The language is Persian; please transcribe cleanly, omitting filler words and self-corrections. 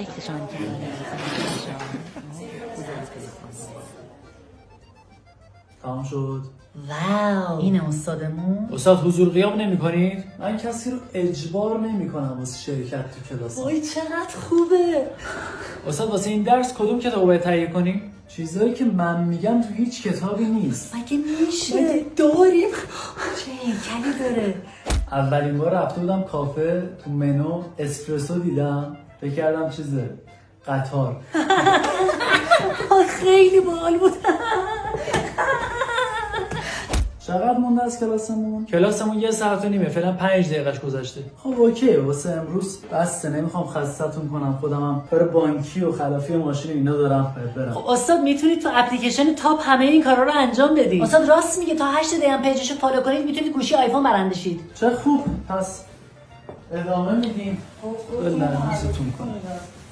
شکلشان تمام شد. واو اینه استادمون. استاد حضور غیاب نمی کنید؟ من کسی رو اجبار نمی کنم واسه شرکت تو کلاس. وای چقدر خوبه. استاد واسه این درس کدوم کتابو باید تهیه کنیم؟ چیزایی که من میگم تو هیچ کتابی نیست. مگه میشه؟ داریم. چه هیکلی داره. اولین بار رفته بودم کافه، تو منو اسپرسو دیدم، فکر کردم چیزه قطار. خیلی باحال بود. چقدر مونده از کلاسمون؟ کلاسمون 1 ساعت و نیمه، فعلا 5 دقیقهش گذشته. خب اوکی، واسه امروز بسته، نمیخوام خستتون کنم، خودمم کار بانکی و خلافی ماشین اینا دارم برم. خب استاد میتونید تو اپلیکیشن تاپ همه این کارا رو انجام بدید. استاد راست میگه، تا 8 دقیقه هم پیجشو فالو کنید میتونید گوشی آیفون برنده شید. چه خوب، پس ادامه میدیم. خب نرمیستون کنم.